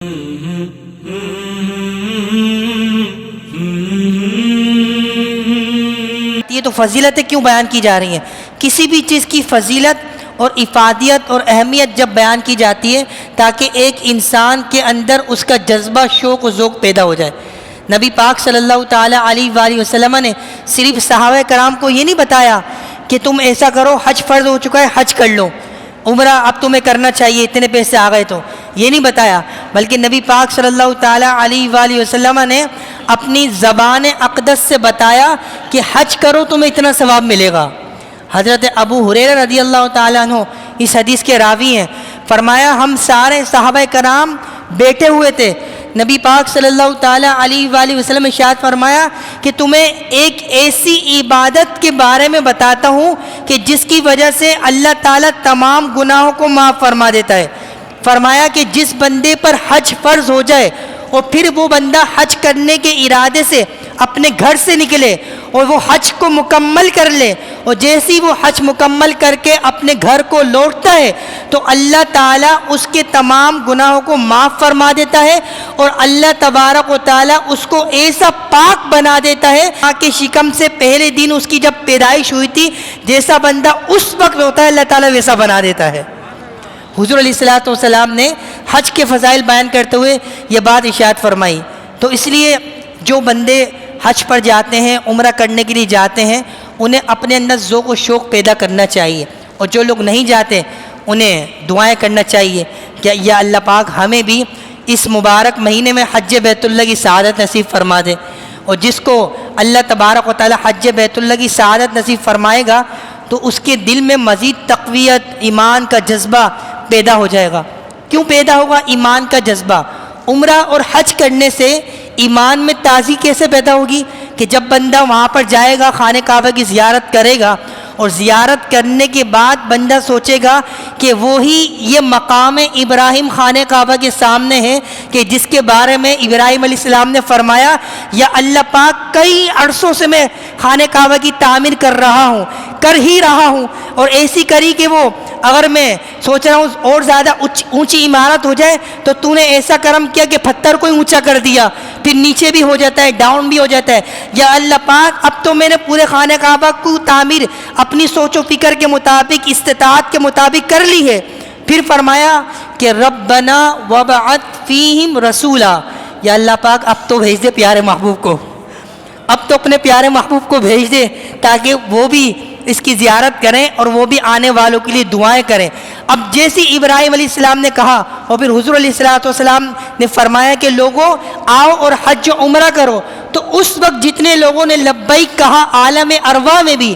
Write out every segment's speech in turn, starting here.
یہ تو فضیلتیں کیوں بیان کی جا رہی ہیں؟ کسی بھی چیز کی فضیلت اور افادیت اور اہمیت جب بیان کی جاتی ہے تاکہ ایک انسان کے اندر اس کا جذبہ شوق و ذوق پیدا ہو جائے۔ نبی پاک صلی اللہ تعالیٰ علیہ وآلہ وسلم نے صرف صحابہ کرام کو یہ نہیں بتایا کہ تم ایسا کرو، حج فرض ہو چکا ہے حج کر لو، عمرہ اب تمہیں کرنا چاہیے، اتنے پیسے آ گئے تو یہ نہیں بتایا، بلکہ نبی پاک صلی اللہ تعالیٰ علیہ وآلہ وسلم نے اپنی زبان اقدس سے بتایا کہ حج کرو تمہیں اتنا ثواب ملے گا۔ حضرت ابو ہریرہ رضی اللہ تعالیٰ عنہ اس حدیث کے راوی ہیں، فرمایا ہم سارے صحابہ کرام بیٹھے ہوئے تھے، نبی پاک صلی اللہ تعالیٰ علیہ وآلہ وسلم ارشاد فرمایا کہ تمہیں ایک ایسی عبادت کے بارے میں بتاتا ہوں کہ جس کی وجہ سے اللہ تعالیٰ تمام گناہوں کو معاف فرما دیتا ہے۔ فرمایا کہ جس بندے پر حج فرض ہو جائے اور پھر وہ بندہ حج کرنے کے ارادے سے اپنے گھر سے نکلے اور وہ حج کو مکمل کر لے، اور جیسی وہ حج مکمل کر کے اپنے گھر کو لوٹتا ہے تو اللہ تعالیٰ اس کے تمام گناہوں کو معاف فرما دیتا ہے، اور اللہ تبارک و تعالیٰ اس کو ایسا پاک بنا دیتا ہے کہ شکم سے پہلے دن اس کی جب پیدائش ہوئی تھی جیسا بندہ اس وقت ہوتا ہے اللہ تعالیٰ ویسا بنا دیتا ہے۔ حضور علیہ السلام نے حج کے فضائل بیان کرتے ہوئے یہ بات ارشاد فرمائی۔ تو اس لیے جو بندے حج پر جاتے ہیں، عمرہ کرنے کے لیے جاتے ہیں، انہیں اپنے اندر ذوق و شوق پیدا کرنا چاہیے، اور جو لوگ نہیں جاتے انہیں دعائیں کرنا چاہیے کہ یا اللہ پاک ہمیں بھی اس مبارک مہینے میں حج بیت اللہ کی سعادت نصیب فرما دے، اور جس کو اللہ تبارک و تعالی حج بیت اللہ کی سعادت نصیب فرمائے گا تو اس کے دل میں مزید تقویت، ایمان کا جذبہ پیدا ہو جائے گا۔ کیوں پیدا ہوگا ایمان کا جذبہ؟ عمرہ اور حج کرنے سے ایمان میں تازی کیسے پیدا ہوگی کہ جب بندہ وہاں پر جائے گا، خانہ کعبہ کی زیارت کرے گا، اور زیارت کرنے کے بعد بندہ سوچے گا کہ وہی یہ مقام ابراہیم خانہ کعبہ کے سامنے ہے کہ جس کے بارے میں ابراہیم علیہ السلام نے فرمایا یا اللہ پاک کئی عرصوں سے میں خانہ کعبہ کی تعمیر کر ہی رہا ہوں، اور ایسی کری کہ وہ اگر میں سوچ رہا ہوں اور زیادہ اونچی عمارت ہو جائے تو تو نے ایسا کرم کیا کہ پتھر کو اونچا کر دیا، پھر نیچے بھی ہو جاتا ہے، ڈاؤن بھی ہو جاتا ہے۔ یا اللہ پاک اب تو میں نے پورے خانہ کعبہ کو تعمیر اپنی سوچ و فکر کے مطابق، استطاعت کے مطابق کر لی ہے۔ پھر فرمایا کہ ربنا وابعث فیہم رسولا، یا اللہ پاک اب تو بھیج دے پیارے محبوب کو، اب تو اپنے پیارے محبوب کو بھیج دے تاکہ وہ بھی اس کی زیارت کریں اور وہ بھی آنے والوں کے لیے دعائیں کریں۔ اب جیسی ابراہیم علیہ السلام نے کہا اور پھر حضور علیہ السلام نے فرمایا کہ لوگوں آؤ اور حج و عمرہ کرو، تو اس وقت جتنے لوگوں نے لبیک کہا عالم ارواح میں بھی،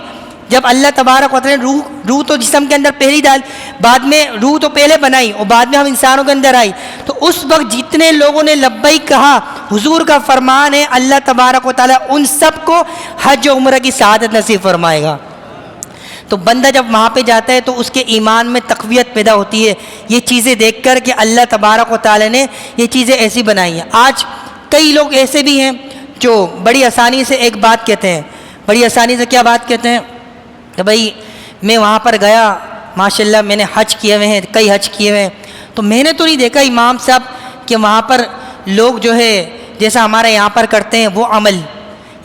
جب اللہ تبارک و تعالی نے روح تو جسم کے اندر پہلی ڈال، بعد میں روح تو پہلے بنائی اور بعد میں ہم انسانوں کے اندر آئی، تو اس وقت جتنے لوگوں نے لبیک کہا حضور کا فرمان ہے اللہ تبارک و تعالی ان سب کو حج و عمرہ کی سعادت نصیب فرمائے گا۔ تو بندہ جب وہاں پہ جاتا ہے تو اس کے ایمان میں تقویت پیدا ہوتی ہے، یہ چیزیں دیکھ کر کہ اللہ تبارک و تعالی نے یہ چیزیں ایسی بنائی ہیں۔ آج کئی لوگ ایسے بھی ہیں جو بڑی آسانی سے ایک بات کہتے ہیں، بڑی آسانی سے کیا بات کہتے ہیں کہ بھائی میں وہاں پر گیا، ماشاءاللہ میں نے حج کیے ہوئے ہیں، کئی حج کیے ہوئے ہیں، تو میں نے تو نہیں دیکھا امام صاحب کہ وہاں پر لوگ جو ہے جیسا ہمارے یہاں پر کرتے ہیں وہ عمل،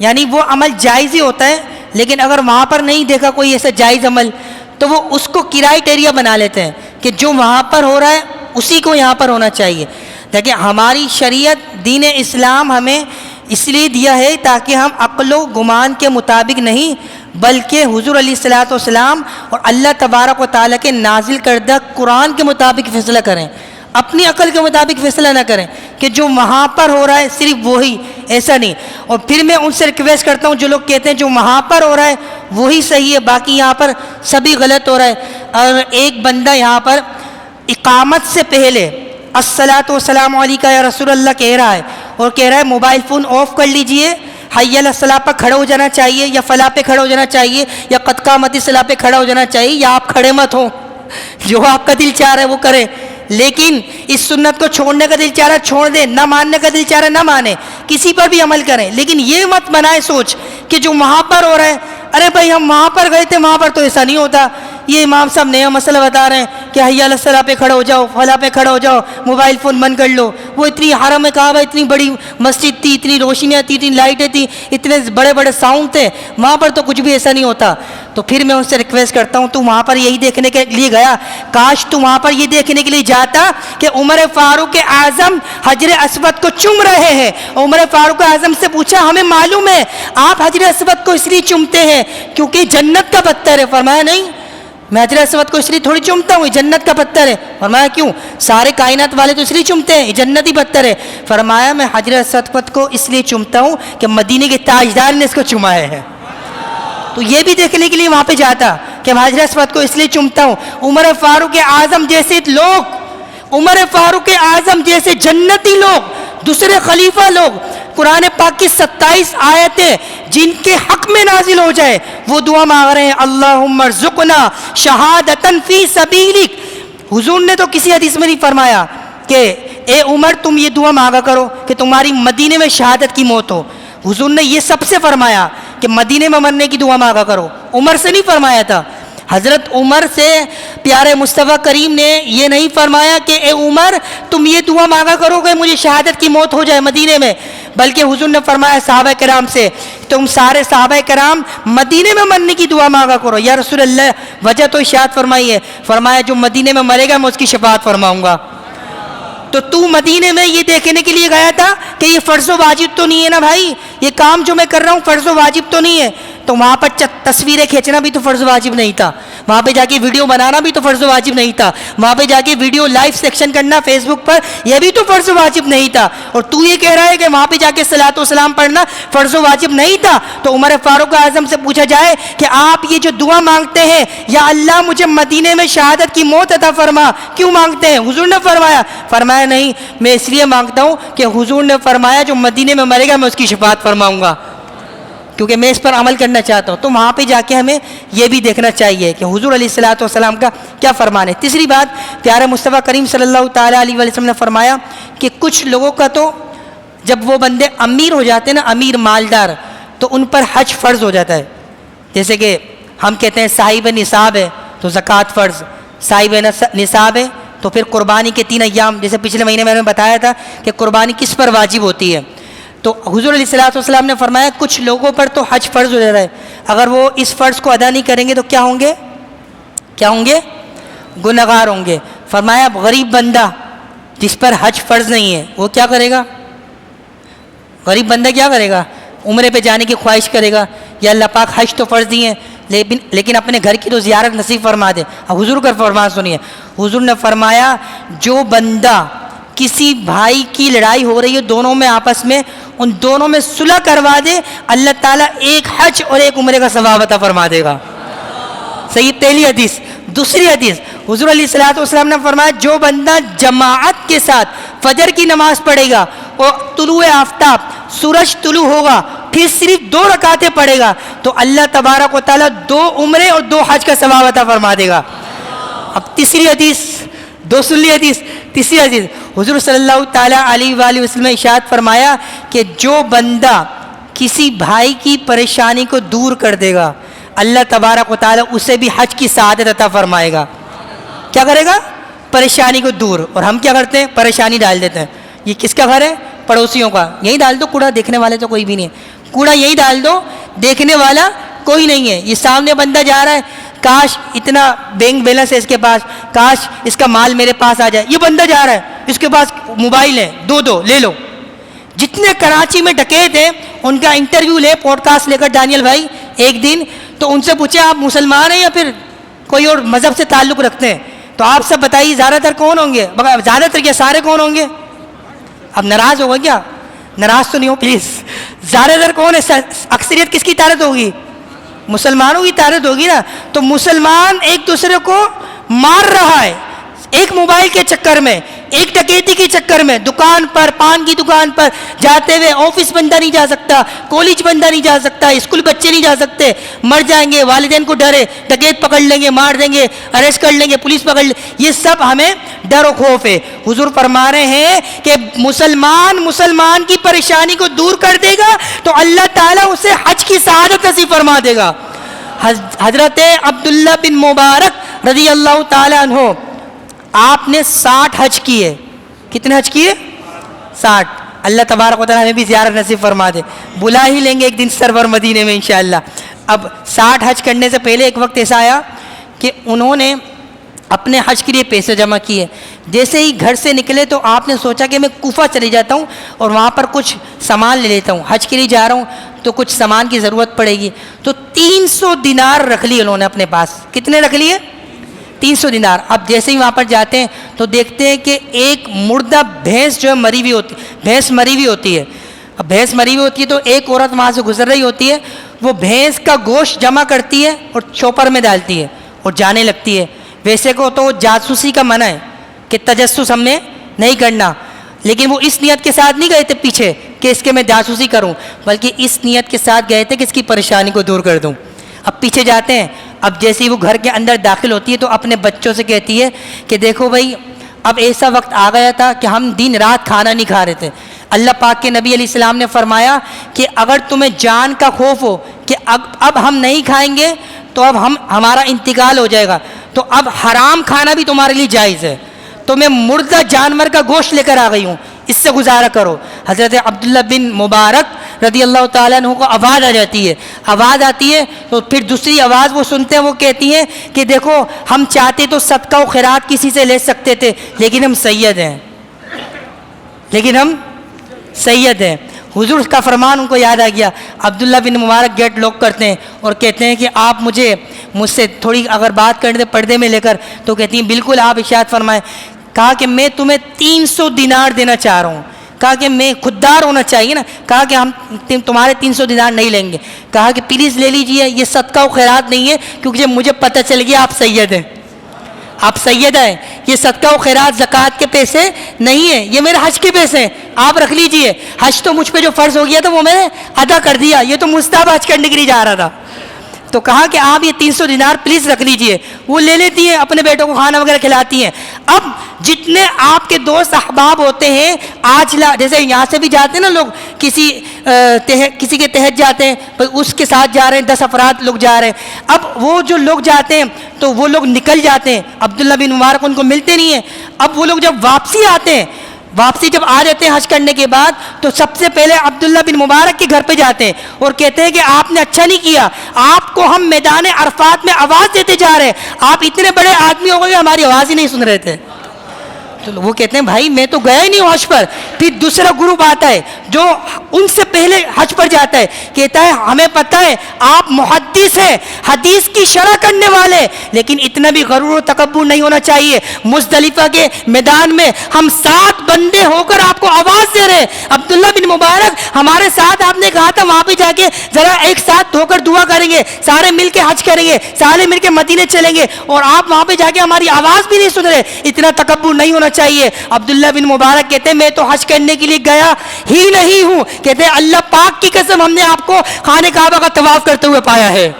یعنی وہ عمل جائز ہی ہوتا ہے، لیکن اگر وہاں پر نہیں دیکھا کوئی ایسا جائز عمل تو وہ اس کو کرائٹیریا بنا لیتے ہیں کہ جو وہاں پر ہو رہا ہے اسی کو یہاں پر ہونا چاہیے۔ دیکھیں ہماری شریعت دین اسلام ہمیں اس لیے دیا ہے تاکہ ہم عقل و گمان کے مطابق نہیں بلکہ حضور علیہ السلام اور اللہ تبارک و تعالیٰ کے نازل کردہ قرآن کے مطابق فیصلہ کریں، اپنی عقل کے مطابق فیصلہ نہ کریں کہ جو وہاں پر ہو رہا ہے صرف وہی، ایسا نہیں۔ اور پھر میں ان سے ریکویسٹ کرتا ہوں جو لوگ کہتے ہیں جو وہاں پر ہو رہا ہے وہی صحیح ہے باقی یہاں پر سبھی غلط ہو رہا ہے، اور ایک بندہ یہاں پر اقامت سے پہلے الصلاۃ والسلام علیک یا رسول اللہ کہہ رہا ہے اور کہہ رہا ہے موبائل فون آف کر لیجئے، حی علی الصلاۃ پر کھڑے ہو جانا چاہیے یا فلاح پہ کھڑے ہو جانا چاہیے یا قد قامت الصلاۃ پہ کھڑا ہو جانا چاہیے، یا آپ کھڑے مت ہوں، جو آپ کا دل چاہ رہا ہے وہ کریں، لیکن اس سنت کو چھوڑنے کا دل چاہ رہا ہے چھوڑ دیں، نہ ماننے کا دل چاہ رہا ہے نہ مانے، کسی پر بھی عمل کریں، لیکن یہ مت بنائے سوچ کہ جو وہاں پر ہو رہا ہے ارے بھائی ہم وہاں پر گئے تھے وہاں پر تو ایسا نہیں ہوتا، یہ امام صاحب نیا مسئلہ بتا رہے ہیں، کہ حی علی الصلاۃ پہ کھڑے ہو جاؤ، فلاں پہ کھڑے ہو جاؤ، موبائل فون بند کر لو. وہ اتنی حرم کعبہ، اتنی بڑی مسجد تھی، اتنی روشنیاں تھی، اتنی لائٹیں تھی، اتنے بڑے بڑے ساؤنڈ تھے، وہاں پر تو کچھ بھی ایسا نہیں ہوتا. تو پھر میں ان سے ریکویسٹ کرتا ہوں تو وہاں پر یہی دیکھنے کے لیے گیا، کاش تو وہاں پر یہ دیکھنے کے لیے جاتا کہ عمر فاروق اعظم حجر اسود کو چوم رہے ہیں. عمر فاروق اعظم سے پوچھا ہمیں معلوم ہے آپ حجر اسود کو اس لیے چومتے ہیں کیونکہ جنت کا پتھر ہے. فرمایا نہیں، میں حجر اسود کو اس لیے تھوڑی چومتا ہوں، یہ جنت کا پتھر ہے. فرمایا کیوں؟ سارے کائنات والے تو اس لیے چومتے ہیں، یہ جنتی پتھر ہے. فرمایا میں حجر اسود کو اس لیے چومتا ہوں کہ مدینے کے تاجدار نے اس کو چمایا ہے. تو یہ بھی دیکھنے کے لیے وہاں پہ جاتا کہ میں حجر اسود کو اس لیے چومتا ہوں. عمر فاروق اعظم جیسے لوگ، عمر فاروق اعظم جیسے جنتی لوگ، دوسرے خلیفہ لوگ، قرآن پاک کی 27 آیتیں جن کے حق میں نازل ہو جائے وہ دعا مانگ رہے ہیں اللہم ارزقنا شہادتن فی سبیلک. حضور نے تو کسی حدیث میں نہیں فرمایا کہ اے عمر تم یہ دعا مانگا کرو کہ تمہاری مدینے میں شہادت کی موت ہو. حضور نے یہ سب سے فرمایا کہ مدینے میں مرنے کی دعا مانگا کرو، عمر سے نہیں فرمایا تھا. حضرت عمر سے پیارے مصطفیٰ کریم نے یہ نہیں فرمایا کہ اے عمر تم یہ دعا مانگا کرو کہ مجھے شہادت کی موت ہو جائے مدینے میں، بلکہ حضور نے فرمایا صحابہ کرام سے تم سارے صحابہ کرام مدینے میں مرنے کی دعا مانگا کرو. یا رسول اللہ وجہ تو ارشاد فرمائی ہے، فرمایا جو مدینے میں مرے گا میں اس کی شفاعت فرماؤں گا. تو مدینے میں یہ دیکھنے کے لیے گیا تھا کہ یہ فرض و واجب تو نہیں ہے نا بھائی، یہ کام جو میں کر رہا ہوں فرض و واجب تو نہیں ہے. تو وہاں پر تصویریں کھینچنا بھی تو فرض و واجب نہیں تھا، وہاں پہ جا کے ویڈیو بنانا بھی تو فرض و واجب نہیں تھا، وہاں پہ جا کے ویڈیو لائیو سیکشن کرنا فیس بک پر یہ بھی تو فرض و واجب نہیں تھا. اور تو یہ کہہ رہا ہے کہ وہاں پہ جا کے صلاۃ و سلام پڑھنا فرض و واجب نہیں تھا. تو عمر فاروق اعظم سے پوچھا جائے کہ آپ یہ جو دعا مانگتے ہیں یا اللہ مجھے مدینے میں شہادت کی موت عطا فرما، کیوں مانگتے ہیں؟ حضور نے فرمایا نہیں میں اس لیے مانگتا ہوں کہ حضور نے فرمایا جو مدینے میں مرے گا میں اس کی شفاعت فرماؤں گا، کیونکہ میں اس پر عمل کرنا چاہتا ہوں. تو وہاں پہ جا کے ہمیں یہ بھی دیکھنا چاہیے کہ حضور علیہ الصلوۃ والسلام کا کیا فرمان ہے. تیسری بات، پیارے مصطفیٰ کریم صلی اللہ تعالیٰ علیہ وسلم نے فرمایا کہ کچھ لوگوں کا تو جب وہ بندے امیر ہو جاتے ہیں نا، امیر مالدار، تو ان پر حج فرض ہو جاتا ہے. جیسے کہ ہم کہتے ہیں صاحب نصاب ہے تو زکوٰۃ فرض، صاحب نصاب ہے تو پھر قربانی کے 3 ایام، جیسے پچھلے مہینے میں نے بتایا تھا کہ قربانی کس پر واجب ہوتی ہے. تو حضور علیہ الصلوۃ والسلام نے فرمایا کچھ لوگوں پر تو حج فرض ہو جاتا ہے، اگر وہ اس فرض کو ادا نہیں کریں گے تو کیا ہوں گے؟ گنہگار ہوں گے. فرمایا غریب بندہ جس پر حج فرض نہیں ہے وہ کیا کرے گا؟ غریب بندہ کیا کرے گا؟ عمرے پہ جانے کی خواہش کرے گا، یا اللہ پاک حج تو فرض دی ہیں لیکن اپنے گھر کی تو زیارت نصیب فرما دے. اب حضور کا فرمان سنیے، حضور نے فرمایا جو بندہ کسی بھائی کی لڑائی ہو رہی ہے دونوں میں آپس میں، ان دونوں میں صلح کروا دے، اللہ تعالیٰ ایک حج اور ایک عمرے کا ثواب عطا فرما دے گا. صحیح، پہلی حدیث. دوسری حدیث حضور علیہ الصلوۃ والسلام نے فرمایا جو بندہ جماعت کے ساتھ فجر کی نماز پڑھے گا اور طلوع آفتاب سورج طلوع ہوگا پھر صرف 2 رکعتیں پڑھے گا تو اللہ تبارک و تعالیٰ 2 عمرے اور 2 حج کا ثواب عطا فرما دے گا. اب تیسری حدیث، تیسری حدیث حضور صلی اللہ تعالیٰ علیہ وآلہ وسلم نے ارشاد فرمایا کہ جو بندہ کسی بھائی کی پریشانی کو دور کر دے گا اللہ تبارک و تعالیٰ اسے بھی حج کی سعادت عطا فرمائے گا. کیا کرے گا؟ پریشانی کو دور. اور ہم کیا کرتے ہیں؟ پریشانی ڈال دیتے ہیں. یہ کس کا گھر ہے؟ پڑوسیوں کا. یہی ڈال دو کوڑا، دیکھنے والے تو کوئی بھی نہیں ہے. کوڑا یہی ڈال دو، دیکھنے والا کوئی نہیں ہے. یہ سامنے بندہ جا رہا ہے، کاش اتنا بینک بیلنس ہے اس کے پاس، کاش اس کا مال میرے پاس آ جائے. یہ بندہ جا رہا ہے، اس کے پاس موبائل ہے، 2 لے لو. جتنے کراچی میں ڈکیت ہیں ان کا انٹرویو لے، پوڈ کاسٹ لے کر ڈانیل بھائی ایک دن، تو ان سے پوچھے آپ مسلمان ہیں یا پھر کوئی اور مذہب سے تعلق رکھتے ہیں، تو آپ سب بتائیے زیادہ تر کون ہوں گے؟ زیادہ تر کیا سارے کون ہوں گے؟ اب ناراض ہوگا کیا؟ ناراض تو نہیں ہو پلیز. زیادہ تر کون ہے؟ اکثریت کس کی طارت ہوگی؟ مسلمانوں کی طارت ہوگی نا. تو مسلمان ایک دوسرے کو مار رہا ہے ایک موبائل کے چکر میں، ایک ڈکیتی کے چکر میں. دکان پر، پان کی دکان پر جاتے ہوئے آفس بندہ نہیں جا سکتا، کالج بندہ نہیں جا سکتا، اسکول بچے نہیں جا سکتے، مر جائیں گے، والدین کو ڈر ہے ڈکیت پکڑ لیں گے، مار دیں گے، اریسٹ کر لیں گے، پولیس پکڑ لیں گے. یہ سب ہمیں ڈر و خوف ہے. حضور فرما رہے ہیں کہ مسلمان کی پریشانی کو دور کر دے گا تو اللہ تعالیٰ اسے حج کی سعادت نصیب فرما دے گا. حضرت عبداللہ بن مبارک رضی اللہ تعالیٰ عنہ آپ نے 60 حج کیے. کتنے حج کیے؟ 60. اللہ تبارک و تعالیٰ ہمیں بھی زیارت نصیب فرما دے. بلا ہی لیں گے ایک دن سرور مدینے میں انشاءاللہ. اب 60 حج کرنے سے پہلے ایک وقت ایسا آیا کہ انہوں نے اپنے حج کے لیے پیسے جمع کیے. جیسے ہی گھر سے نکلے تو آپ نے سوچا کہ میں کوفہ چلی جاتا ہوں اور وہاں پر کچھ سامان لے لیتا ہوں, حج کے لیے جا رہا ہوں تو کچھ سامان کی ضرورت پڑے گی. تو 300 دینار رکھ لیے انہوں نے اپنے پاس. کتنے رکھ لیے؟ 300 دینار. اب جیسے ہی وہاں پر جاتے ہیں تو دیکھتے ہیں کہ ایک مردہ بھینس جو ہے مری ہوئی ہوتی, بھینس مری ہوئی ہوتی ہے. اب بھینس مری ہوئی ہوتی ہے تو ایک عورت وہاں سے گزر رہی ہوتی ہے, وہ بھینس کا گوشت جمع کرتی ہے اور چوپر میں ڈالتی ہے اور جانے لگتی ہے. ویسے کو تو جاسوسی کا منع ہے کہ تجسس ہم نے نہیں کرنا, لیکن وہ اس نیت کے ساتھ نہیں گئے تھے پیچھے کہ اس کے میں جاسوسی کروں, بلکہ اس نیت کے ساتھ گئے تھے کہ اس کی پریشانی کو دور کر دوں. اب پیچھے جاتے ہیں. اب جیسے ہی وہ گھر کے اندر داخل ہوتی ہے تو اپنے بچوں سے کہتی ہے کہ دیکھو بھائی, اب ایسا وقت آ گیا تھا کہ ہم دن رات کھانا نہیں کھا رہے تھے. اللہ پاک کے نبی علیہ السلام نے فرمایا کہ اگر تمہیں جان کا خوف ہو کہ اب ہم نہیں کھائیں گے تو اب ہمارا انتقال ہو جائے گا, تو اب حرام کھانا بھی تمہارے لیے جائز ہے. تو میں مردہ جانور کا گوشت لے کر آ گئی ہوں, اس سے گزارا کرو. حضرت عبداللہ بن مبارک رضی اللہ تعالیٰ عنہ کو آواز آ جاتی ہے. آواز آتی ہے تو پھر دوسری آواز وہ سنتے ہیں, وہ کہتی ہیں کہ دیکھو ہم چاہتے تو صدقہ و خیرات کسی سے لے سکتے تھے, لیکن ہم سید ہیں, لیکن ہم سید ہیں. حضور کا فرمان ان کو یاد آ گیا. عبداللہ بن مبارک گیٹ لاک کرتے ہیں اور کہتے ہیں کہ آپ مجھ سے تھوڑی اگر بات کرنے پردے میں لے کر, تو کہتی ہیں بالکل آپ ارشاد فرمائیں. کہا کہ میں تمہیں 300 دینار دینا چاہ رہا ہوں. کہا کہ میں خوددار ہونا چاہیے نا. کہا کہ ہم تمہارے 300 دینار نہیں لیں گے. کہا کہ پلیز لے لیجئے, یہ صدقہ و خیرات نہیں ہے, کیونکہ مجھے پتہ چل گیا آپ سید ہیں, آپ سید ہیں. یہ صدقہ و خیرات زکوٰۃ کے پیسے نہیں ہیں, یہ میرے حج کے پیسے ہیں, آپ رکھ لیجئے. حج تو مجھ پہ جو فرض ہو گیا تھا وہ میں نے ادا کر دیا, یہ تو مستحب حج کرنے کے لیے جا رہا تھا. تو کہا کہ آپ یہ 300 دینار پلیز رکھ لیجئے. وہ لے لیتی ہیں, اپنے بیٹوں کو کھانا وغیرہ کھلاتی ہیں. اب جتنے آپ کے دوست احباب ہوتے ہیں, آج جیسے یہاں سے بھی جاتے ہیں نا لوگ, کسی کے تحت جاتے ہیں, اس کے ساتھ جا رہے ہیں, 10 افراد لوگ جا رہے ہیں. اب وہ جو لوگ جاتے ہیں تو وہ لوگ نکل جاتے ہیں, عبداللہ بن مبارک ان کو ملتے نہیں ہیں. اب وہ لوگ جب واپسی آتے ہیں, واپسی جب آ جاتے ہیں حج کرنے کے بعد, تو سب سے پہلے عبداللہ بن مبارک کے گھر پہ جاتے ہیں اور کہتے ہیں کہ آپ نے اچھا نہیں کیا, آپ کو ہم میدان عرفات میں آواز دیتے جا رہے ہیں, آپ اتنے بڑے آدمی ہو گئے ہماری آواز ہی نہیں سن رہے تھے. تو وہ کہتے ہیں بھائی میں تو گیا ہی نہیں ہوں حج پر. پھر دوسرا گروپ آتا ہے جو ان سے پہلے حج پر جاتا ہے, کہتا ہے ہمیں پتہ ہے آپ محدث ہیں, حدیث کی شرح کرنے والے, لیکن اتنا بھی غرور و تکبر نہیں ہونا چاہیے. مزدلفہ کے میدان میں ہم 7 بندے ہو کر آپ کو آواز دے رہے ہیں. عبداللہ بن مبارک ہمارے ساتھ آپ نے کہا تھا وہاں پہ جا کے ذرا ایک ساتھ ہو کر دعا کریں گے, سارے مل کے حج کریں گے, سارے مل کے مدینے چلیں گے, اور آپ وہاں پہ جا کے ہماری آواز بھی نہیں سن رہے. اتنا تکبر نہیں ہونا چاہیے. عبداللہ بن مبارک کہتے ہیں میں تو حج کرنے کے لیے گیا ہی نہیں ہوں. کہتے ہیں اللہ پاک کی قسم ہم نے آپ کو خانہ کعبہ کا طواف کرتے ہوئے پایا ہے.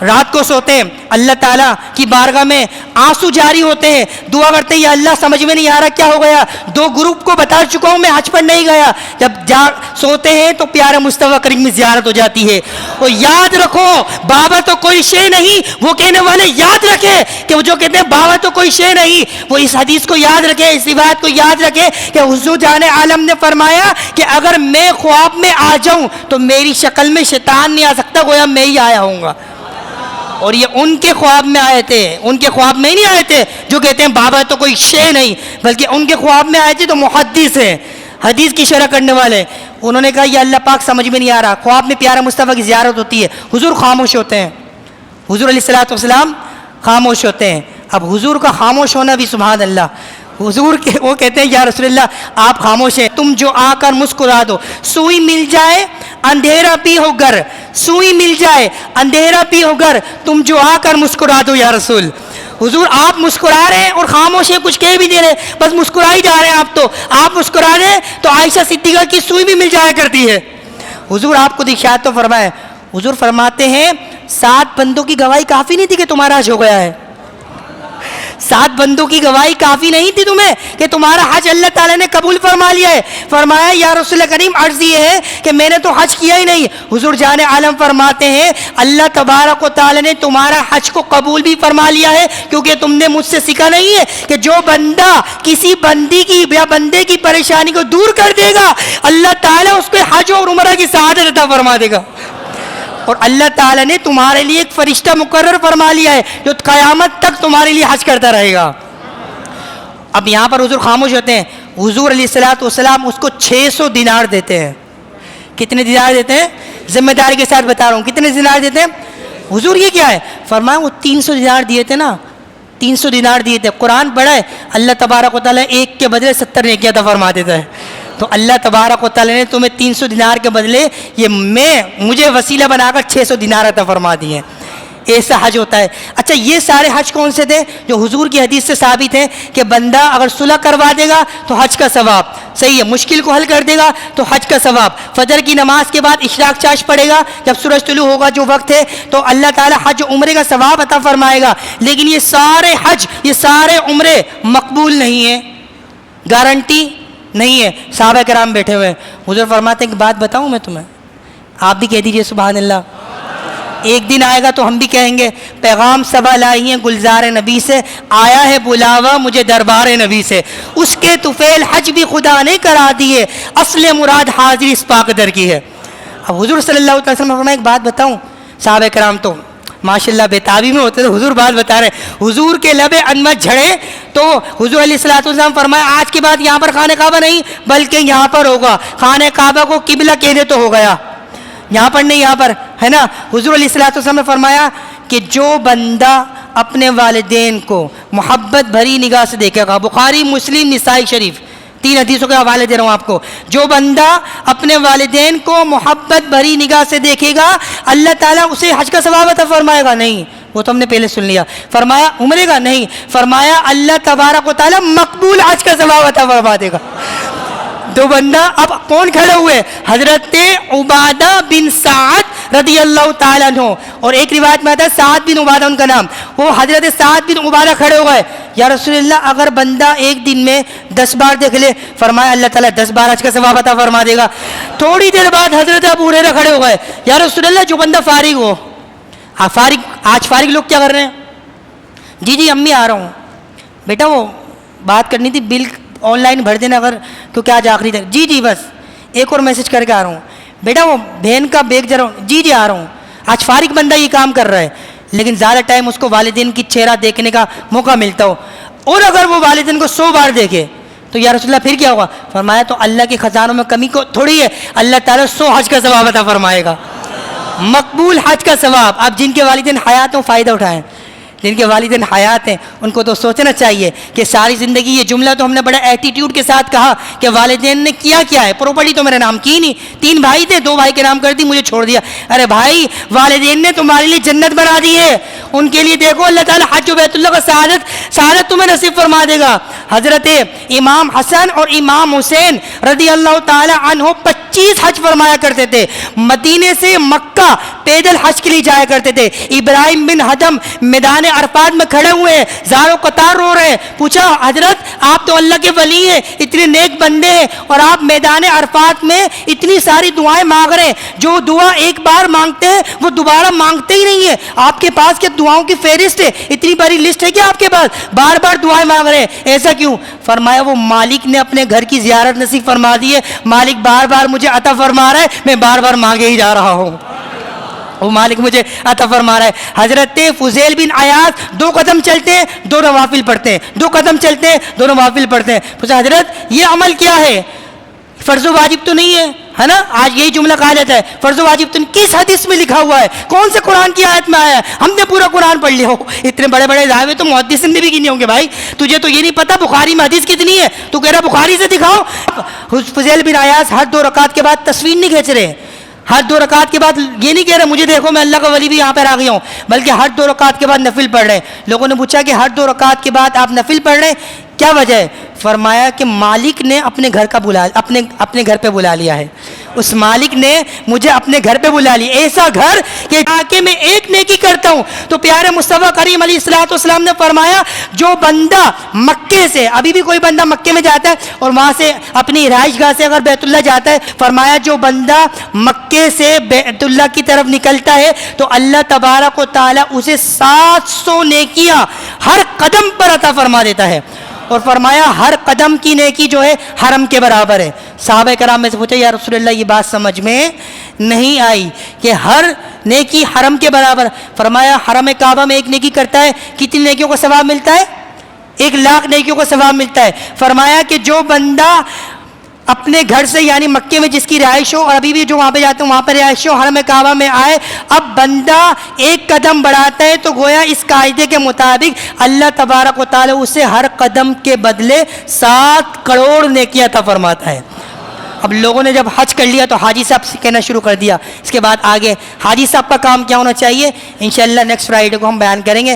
رات کو سوتے ہیں, اللہ تعالیٰ کی بارگاہ میں آنسو جاری ہوتے ہیں, دعا کرتے ہیں یا اللہ سمجھ میں نہیں آ رہا کیا ہو گیا, 2 گروپ کو بتا چکا ہوں میں حج پر نہیں گیا. جب سوتے ہیں تو پیارے مصطفیٰ کریم میں زیارت ہو جاتی ہے. اور یاد رکھو بابا تو کوئی شے نہیں, وہ کہنے والے یاد رکھے کہ وہ جو کہتے ہیں بابا تو کوئی شے نہیں, وہ اس حدیث کو یاد رکھے, اس روایت کو یاد رکھے کہ حضور جان عالم نے فرمایا کہ اگر میں خواب میں آ جاؤں تو میری شکل میں شیطان نہیں آ سکتا, گویا میں ہی آیا ہوں گا. اور یہ ان کے خواب میں آئے تھے, ان کے خواب میں نہیں آئے تھے جو کہتے ہیں بابا تو کوئی شے نہیں, بلکہ ان کے خواب میں آئے تھے تو محدث ہیں, حدیث کی شرح کرنے والے. انہوں نے کہا یہ اللہ پاک سمجھ میں نہیں آ رہا. خواب میں پیارا مصطفیٰ کی زیارت ہوتی ہے, حضور خاموش ہوتے ہیں, حضور علیہ الصلوۃ والسلام خاموش ہوتے ہیں. اب حضور کا خاموش ہونا بھی سبحان اللہ. حضور وہ کہتے ہیں یا رسول اللہ آپ خاموش ہیں, تم جو آ کر مسکرا دو, سوئی مل جائے اندھیرا بھی ہو گھر, سوئی مل جائے اندھیرا بھی ہو گھر, تم جو آ کر مسکرا دو یا رسول. حضور آپ مسکرا رہے ہیں اور خاموش ہیں, کچھ کہہ بھی دے رہے, بس مسکرا ہی جا رہے ہیں. آپ تو آپ مسکرا رہے ہیں تو عائشہ صدیقہ کی سوئی بھی مل جایا کرتی ہے. حضور آپ کو ارشاد تو فرمائے, حضور فرماتے ہیں 7 بندوں کی گواہی کافی نہیں تھی کہ تمہارا حج ہو گیا ہے. 7 بندوں کی گواہی کافی نہیں تھی تمہیں کہ تمہارا حج اللہ تعالیٰ نے قبول فرما لیا ہے؟ فرمایا یا رسول کریم عرض یہ ہے کہ میں نے تو حج کیا ہی نہیں. حضور جان عالم فرماتے ہیں اللہ تبارک و تعالیٰ نے تمہارا حج کو قبول بھی فرما لیا ہے، کیونکہ تم نے مجھ سے سیکھا نہیں ہے کہ جو بندہ کسی بندی کی یا بندے کی پریشانی کو دور کر دے گا اللہ تعالیٰ اس کو حج اور عمرہ کی سعادت عطا فرما دے گا. اور اللہ تعالیٰ نے تمہارے لیے ایک فرشتہ مقرر فرما لیا ہے جو قیامت تک تمہارے لیے حج کرتا رہے گا. اب یہاں پر حضور خاموش ہوتے ہیں. حضور علیہ الصلوۃ والسلام اس کو 600 دینار دیتے ہیں. کتنے دینار دیتے ہیں؟ ذمہ داری کے ساتھ بتا رہا ہوں کتنے دینار دیتے ہیں. حضور یہ کیا ہے؟ فرمایا وہ 300 دینار دیے تھے نا، 300 دینار دیے تھے. قرآن پڑھا ہے اللہ تبارک و تعالیٰ ایک کے بدلے 70 نیکیاں عطا فرما دیتا ہے. تو اللہ تبارک و تعالیٰ نے تمہیں 300 دینار کے بدلے یہ مجھے وسیلہ بنا کر 600 دینار عطا فرما دیے. ایسا حج ہوتا ہے. اچھا یہ سارے حج کون سے تھے؟ جو حضور کی حدیث سے ثابت ہے کہ بندہ اگر صلح کروا دے گا تو حج کا ثواب، صحیح ہے، مشکل کو حل کر دے گا تو حج کا ثواب، فجر کی نماز کے بعد اشراق چاش پڑے گا جب سورج طلوع ہوگا جو وقت ہے تو اللہ تعالیٰ حج عمرے کا ثواب عطا فرمائے گا. لیکن یہ سارے حج یہ سارے عمرے مقبول نہیں ہیں، گارنٹی نہیں ہے. صحابہ کرام بیٹھے ہوئے ہیں. حضور فرماتے ہیں کہ بات بتاؤں میں تمہیں؟ آپ بھی کہہ دیجئے سبحان اللہ. ایک دن آئے گا تو ہم بھی کہیں گے پیغام صبا لائی ہیں گلزار نبی سے، آیا ہے بلاوا مجھے دربار نبی سے. اس کے طفیل حج بھی خدا نے کرا دیے، اصل مراد حاضری اس پاک در کی ہے. اب حضور صلی اللہ علیہ وسلم فرمایا ایک بات بتاؤں. صحابہ کرام تو ماشاء اللہ بےتابی میں ہوتے تو حضور بات بتا رہے. حضور کے لب انمت جھڑے تو حضور علیہ الصلوۃ والسلام فرمایا آج کے بعد یہاں پر خانہ کعبہ نہیں بلکہ یہاں پر ہوگا. خانہ کعبہ کو قبلہ کہنے تو ہو گیا، یہاں پر نہیں یہاں پر ہے نا. حضور علیہ الصلوۃ والسلام نے فرمایا کہ جو بندہ اپنے والدین کو محبت بھری نگاہ سے دیکھے گا، بخاری مسلم نسائی شریف 3 حدیثوں کے حوالے دے رہا ہوں آپ کو، جو بندہ اپنے والدین کو محبت بھری نگاہ سے دیکھے گا اللہ تعالیٰ اسے حج کا ثواب عطا فرمائے گا. نہیں وہ تو ہم نے پہلے سن لیا. فرمایا عمرے کا نہیں، فرمایا اللہ تبارک و تعالیٰ مقبول حج کا ثواب عطا فرما دے گا. دو بندہ اب کون کھڑے ہوئے؟ حضرت عبادہ بن سعد رضی اللہ تعالیٰ عنہ، اور ایک روایت میں آتا ہے سعد بن عبادہ ان کا نام. وہ حضرت سعد بن عبادہ کھڑے ہو گئے. یا رسول اللہ اگر بندہ ایک دن میں 10 بار دیکھ لے، فرمایا اللہ تعالیٰ 10 بار حج کا ثواب عطا فرما دے گا. تھوڑی دیر بعد حضرت ابو ہریرہ کھڑے ہو گئے. یا رسول اللہ جو بندہ فارغ ہو، آج فارغ لوگ کیا کر رہے ہیں؟ جی امی آ رہا ہوں بیٹا، وہ بات کرنی تھی، بل آن لائن بھر دینا اگر کیونکہ آج آخری تک. جی بس ایک اور میسج کر کے آ رہا ہوں بیٹا، وہ بہن کا بیگ جا رہا ہوں. جی آ رہا ہوں. آج فارغ بندہ یہ کام کر رہا ہے لیکن زیادہ ٹائم اس کو والدین کی چہرہ دیکھنے کا موقع ملتا ہو، اور اگر وہ والدین کو 100 بار دیکھے تو یا رسول اللہ پھر کیا ہوگا؟ فرمایا تو اللہ کے خزانوں میں کمی کو تھوڑی ہے، اللہ تعالیٰ 100 حج کا ثواب عطا فرمائے گا، مقبول حج کا ثواب. اب جن کے والدین حیات ہوں فائدہ اٹھائیں، جن کے والدین حیات ہیں ان کو تو سوچنا چاہیے کہ ساری زندگی یہ جملہ تو ہم نے بڑا ایٹیٹیوڈ کے ساتھ کہا کہ والدین نے کیا ہے، پراپرٹی تو میرے نام کی نہیں، 3 بھائی تھے 2 بھائی کے نام کر دی مجھے چھوڑ دیا. ارے بھائی والدین نے تمہارے لیے جنت بنا دی ہے، ان کے لیے دیکھو اللہ تعالیٰ حج و بیت اللہ کا سعادت تمہیں نصیب فرما دے گا. حضرت امام حسن اور امام حسین رضی اللہ تعالی عنہ 25 حج فرمایا کرتے تھے. مدینے سے مکہ پیدل حج کے لیے جایا کرتے تھے. ابراہیم بن حدم میدان عرفات میں کھڑے ہوئے ہیں، زاروں قطار رو رہے ہیں. پوچھا حضرت آپ تو اللہ کے ولی ہیں، اتنے نیک بندے ہیں، اور آپ میدان عرفات میں اتنی ساری دعائیں مانگ رہے ہیں، جو دعا ایک بار مانگتے ہیں وہ دوبارہ مانگتے ہی نہیں ہے، آپ کے پاس کیا دعاؤں کی فہرست ہے؟ اتنی بڑی لسٹ ہے کہ آپ کے پاس بار بار دعائیں مانگ رہے ہیں، ایسا کیوں؟ فرمایا وہ مالک نے اپنے گھر کی زیارت نصیب فرما دی ہے، مالک بار بار مجھے عطا فرما رہا ہے، میں بار بار مانگے ہی جا رہا ہوں، وہ مالک مجھے عطا فرما رہا ہے. حضرت فضیل بن عیاض 2 قدم چلتے ہیں 2 نوافل پڑھتے ہیں، 2 قدم چلتے ہیں 2 نوافل پڑھتے ہیں. پوچھا حضرت یہ عمل کیا ہے؟ فرض و واجب تو نہیں ہے نا؟ آج یہی جملہ کہا جاتا ہے فرض و واجب تو کس حدیث میں لکھا ہوا ہے؟ کون سے قرآن کی آیت میں آیا ہے؟ ہم نے پورا قرآن پڑھ لیا ہو، اتنے بڑے بڑے دعوے تو محدثین نے بھی کی نہیں ہوں گے. بھائی تجھے تو یہ نہیں پتا بخاری میں حدیث کتنی ہے؟ تو کہہ رہا بخاری سے دکھاؤ. فضیل بن عیاض ہر 2 رکعت کے بعد تصویر نہیں کھینچ رہے، ہر 2 رکعت کے بعد یہ نہیں کہہ رہے مجھے دیکھو میں اللہ کا ولی بھی یہاں پر آ گیا ہوں، بلکہ ہر 2 رکعت کے بعد نفل پڑھ رہے ہیں. لوگوں نے پوچھا کہ ہر 2 رکعت کے بعد آپ نفل پڑھ رہے ہیں کیا وجہ ہے؟ فرمایا کہ مالک نے اپنے گھر پہ بلا لیا ہے، اس مالک نے مجھے اپنے گھر پہ بلا لی، ایسا گھر کہ آکے میں ایک نیکی کرتا ہوں. تو پیارے مصطفیٰ کریم علیہ الصلوۃ والسلام نے فرمایا جو بندہ مکے سے، ابھی بھی کوئی بندہ مکے میں جاتا ہے اور وہاں سے اپنی رہائش گاہ سے اگر بیت اللہ جاتا ہے، فرمایا جو بندہ مکے سے بیت اللہ کی طرف نکلتا ہے تو اللہ تبارک و تعالی اسے 700 نیکیاں ہر قدم پر عطا فرما دیتا ہے. اور فرمایا ہر قدم کی نیکی جو ہے حرم کے برابر ہے. صحابہ کرام میں سے پوچھا یا رسول اللہ یہ بات سمجھ میں نہیں آئی کہ ہر نیکی حرم کے برابر. فرمایا حرم کعبہ میں ایک نیکی کرتا ہے کتنی نیکیوں کا ثواب ملتا ہے؟ 1,00,000 نیکیوں کا ثواب ملتا ہے. فرمایا کہ جو بندہ اپنے گھر سے یعنی مکے میں جس کی رہائش ہو اور ابھی بھی جو وہاں پہ جاتے ہیں وہاں پہ رہائش ہو، حرم کعبہ میں آئے، اب بندہ ایک قدم بڑھاتا ہے تو گویا اس قاعدے کے مطابق اللہ تبارک و تعالی اسے ہر قدم کے بدلے 7 کروڑ نیکیاں عطا فرماتا ہے. اب لوگوں نے جب حج کر لیا تو حاجی صاحب سے کہنا شروع کر دیا. اس کے بعد آگے حاجی صاحب کا کام کیا ہونا چاہیے انشاءاللہ نیکسٹ فرائیڈے کو ہم بیان کریں گے.